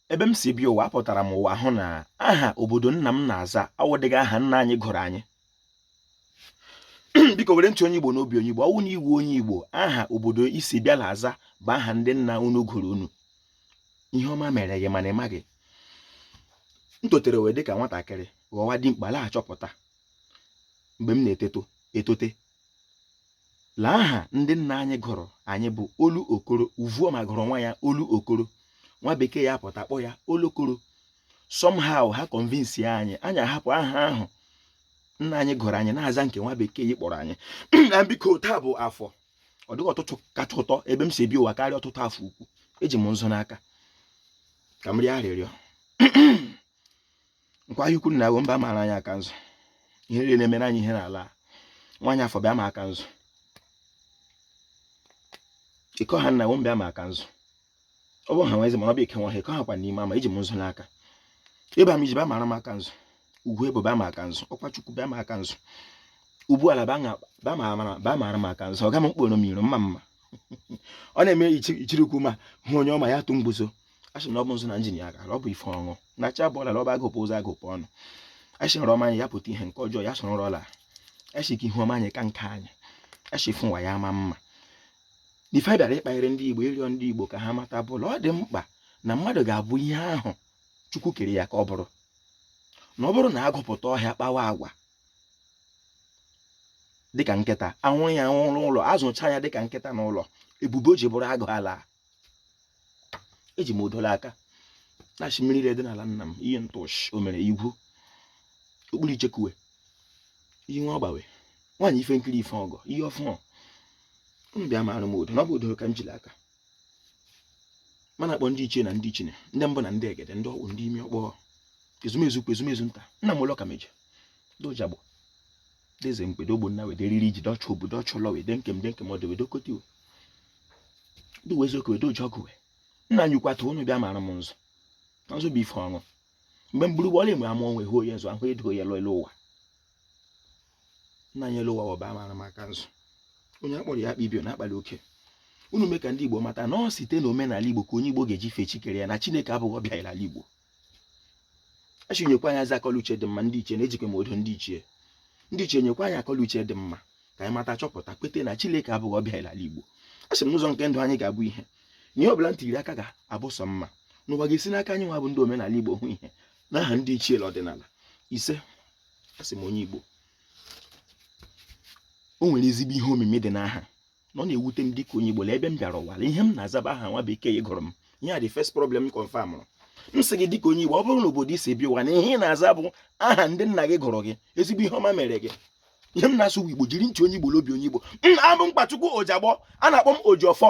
ebe m si bịa ụwa apụtara m ụwa hụ na aha obodo nna m na-aza awụdịghị aha nna anyị gụrụ anyị. Biko were ntị onye Igbo n'obi onye Igbo, ọwụ na iwu onye Igbo aha obodo isi bịa na-aza bụ aha ndị nna unu gụrụ unu. Ihe ọma mere gị mana ị maghị. M totere wee dịka nwatakịrị ghọwa dimkpa laghachọpụta mgbe m na-etote la aha ndị nna anyị gụrụ anyị bụ Olu Okoro. Uvuoma gụrụ nwa ya Olu Okoro, nwa bekee ya pụta kpọ ya Olokoro. Somehow ha convince anyị ahapụ aha ahụ nna anyị gụrụ anyị na-aza nke nwa bekee yi kpọrọ anyị. Na biko taa bụ afọ, ọ dịghị ọtụtụ kacha ụtọ ebe m si ebi ụwa karịa ọtụtụ afọ ukwu. Eji m nzu n'aka ka m rịọ arịrịọ nkwa ahịa ukwu na awo mba mara anyị aka nzu. Ihe niile na-emere anyị ihe n'ala nwaanyị afọ bịa ma aka nzu. Iko ha nna wo mbịa ma aka nzu. Ọ bụ ha nwezi mana ọ bụ ike nwa ha iko ha kwa n'ime ama. Eji m nzu n'aka ịba m iji bịa mara m aka nzu. Ugwu ebo bịa ma aka nzu. Ọkwa Chukwu bịa ma aka nzu. Ugbu ala bịa mara m aka nzu. Ọ ga m mkpụrụ m iro mma ọ na-eme ichirikwu ma hụ onye ọma ya tụ mgbuzo. Asị na ọ bụ nzu na njin ya gara, ọ bụ ife ọṅụ na cha bọọla ọ bụ agụpụ ụzọ agụpụ ọnụ. Asị nrọ ọma anyị ya pụta ihe nke ọjọọ ya soro nrọ la. Asị ka ihu ọma anyị ka nke anyị. Asị fụ nwa ya ama mma. N'ife a bịara ịkpanyere ndị Igbo ịrịọ ndị Igbo ka ha mata bụla ọ dị mkpa na mmadụ ga-abụ ihe ahụ Chukwu kere ya ka ọ bụrụ. Na ọ bụrụ na agụpụta ọhịa kpawa agwa dịka nkịta, anwụrụ ya anwụrụ ụlọ, azụcha ya dịka nkịta n'ụlọ, ebube o ji bụrụ agụ ala. Eji m odola aka na-achị mmiri ile dị n'ala nna m, ihe ntụshi o mere igwu okpuru ichekuwe ihe nwa ọgbawe nwaanyị ife nkiri ife ọgọ ihe ọfụọ. M bịa mara m odo na ọ bụ odo ka m jiri aka mana akpọ ndị ichie na ndị ichine, ndị mbụ na ndị egede, ndị ọgwụ, ndị imi ọkpọ, ezumezu nta, nna m ụlọ ka meje dojagbo deze mkpedo ogbo nna wede riri ji dọcha obodo ọchụ ụlọ wede nkem ọdụ wede kotiwe ndị weziokwu wede ojiọgụ we. Nna anyị ukwata unu bịa mara m nzu na nzu bụ ife ọṅụ. Mgbe m buru ụgbọla enwe amụ onwe hụ onye nzu ahụ edo ya lọ elu ụwa. Nna anyị elu ụwa ọba mara m aka nzu. Onye akpọrọ ya akpa ibio na-akpali oke. Unu mee ka ndị Igbo mata na ọ site na omenala Igbo ka onye Igbo ga-eji fee Chikere ya na Chineke abụghị ọbịa ala Igbo. Achinyekwa anyị aza akọla uche dị mma ndị ichie na-ejikwa m odo ndị ichie. Ndị ichie nyekwa anyị akọla uche dị mma ka anyị mata chọpụta kwete na Chineke abụghị ọbịa ala Igbo. Asị m n'ụzọ nke ndụ anyị ga-abụ ihe na ihe ọbụla ntiri aka ga-abụ sọ mma n'ụwa ga-esi n'aka anyị nwa bụ ndị omenala Igbo hụ ihe n'aha ndị ichie ọdịnala ise. Asị m onye Igbo o nwere ezigbo ihe omimi dị n'aha na ọ na-ewute m dịka onye Igbo ebe m bịara ụwa ihe m na-azaba aha nwa bekee gụrụ m. Ihe a dị first problem confirm m. M sị gị dịka onye Igbo ọ bụrụ na obodo isi bịa ụwa na ihe ị na-aza bụ aha ndị nna gị gụrụ gị, ezigbo ihe ọma mere gị. Ihe m na-asụ Igbo jiri ntị onye Igbo n'obi onye Igbo. Abụ Mkpachukwu Ojiagbọ, a na-akpọ m Ojiọfọ.